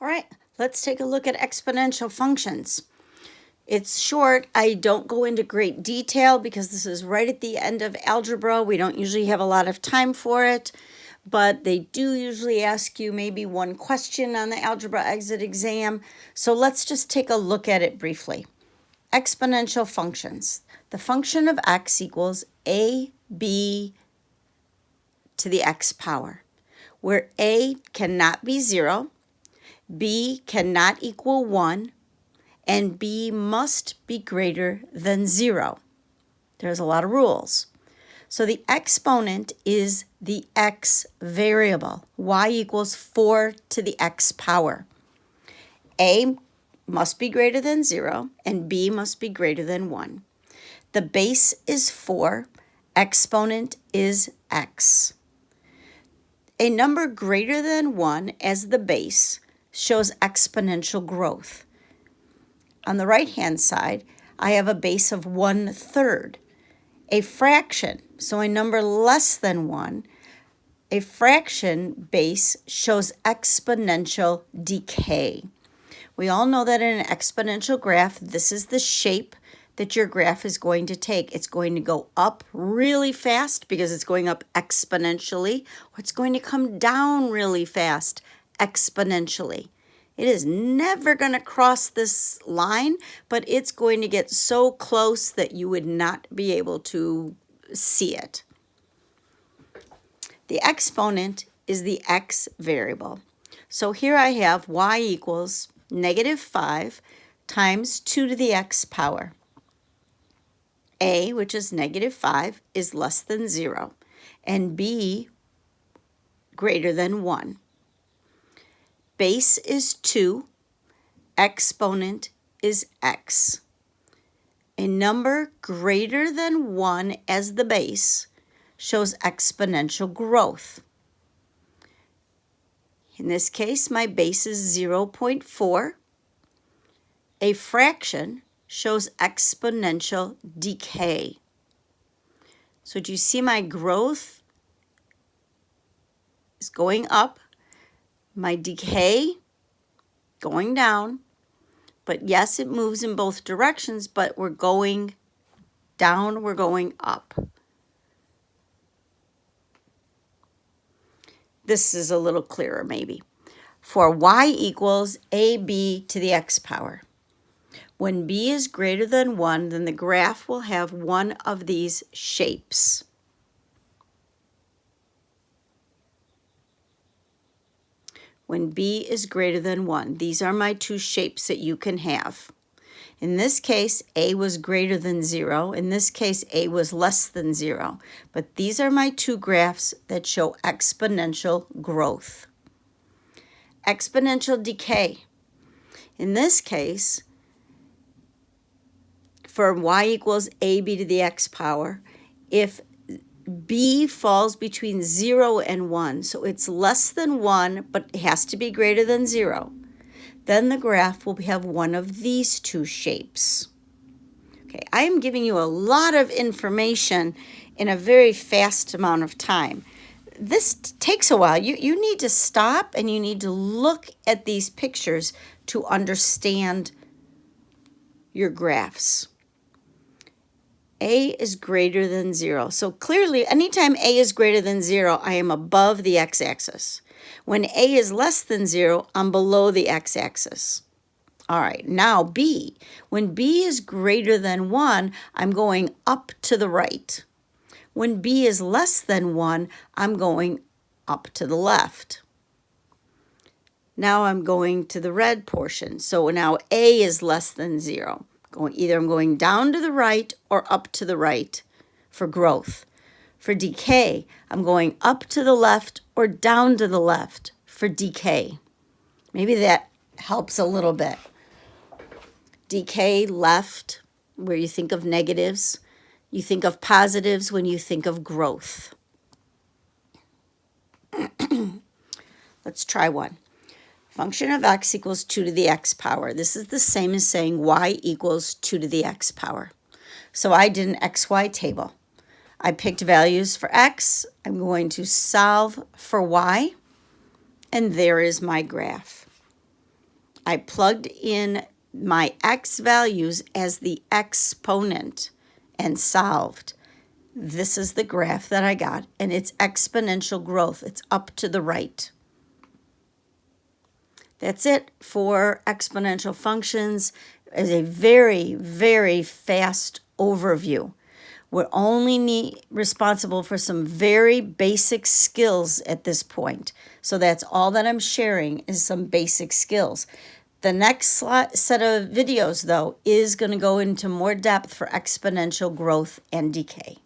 All right, let's take a look at exponential functions. It's short. I don't go into great detail because this is right at the end of algebra. We don't usually have a lot of time for it, but they do usually ask you maybe one question on the algebra exit exam. So let's just take a look at it briefly. Exponential functions. The function of x equals ab to the x power, where a cannot be 0, b cannot equal 1, and b must be greater than 0. There's a lot of rules. So the exponent is the x variable. Y equals 4 to the x power. A must be greater than 0, and b must be greater than 1. The base is 4. Exponent is x. A number greater than 1 as the base shows exponential growth. On the right-hand side, I have a base of 1/3. A fraction, so a number less than 1, a fraction base shows exponential decay. We all know that in an exponential graph, this is the shape that your graph is going to take. It's going to go up really fast because it's going up exponentially, or it's going to come down really fast exponentially. It is never going to cross this line, but it's going to get so close that you would not be able to see it. The exponent is the x variable. So here I have y equals -5 times 2 to the x power. A, which is -5, is less than 0, and b greater than 1. Base is 2, exponent is x. A number greater than 1 as the base shows exponential growth. In this case, my base is 0.4. A fraction shows exponential decay. So do you see my growth is going up? My decay going down, but yes, it moves in both directions, but we're going down, we're going up. This is a little clearer maybe. For y equals ab to the x power. When b is greater than 1, then the graph will have one of these shapes. When b is greater than 1. These are my two shapes that you can have. In this case, a was greater than 0. In this case, a was less than 0. But these are my two graphs that show exponential growth. Exponential decay. In this case, for y equals ab to the x power, if b falls between 0 and 1, so it's less than 1, but it has to be greater than 0, then the graph will have one of these two shapes. Okay, I am giving you a lot of information in a very fast amount of time. This takes a while. You need to stop and you need to look at these pictures to understand your graphs. A is greater than 0. So clearly, anytime A is greater than 0, I am above the x-axis. When A is less than 0, I'm below the x-axis. All right, now B. When B is greater than 1, I'm going up to the right. When B is less than 1, I'm going up to the left. Now I'm going to the red portion. So now A is less than 0. Either I'm going down to the right or up to the right for growth. For decay, I'm going up to the left or down to the left for decay. Maybe that helps a little bit. Decay, left, where you think of negatives. You think of positives when you think of growth. Let's try one. Function of x equals 2 to the x power. This is the same as saying y equals 2 to the x power. So I did an xy table. I picked values for x. I'm going to solve for y. And there is my graph. I plugged in my x values as the exponent and solved. This is the graph that I got, and it's exponential growth. It's up to the right. That's it for exponential functions. As a very, very fast overview. We're only responsible for some very basic skills at this point. So that's all that I'm sharing is some basic skills. The next set of videos, though, is going to go into more depth for exponential growth and decay.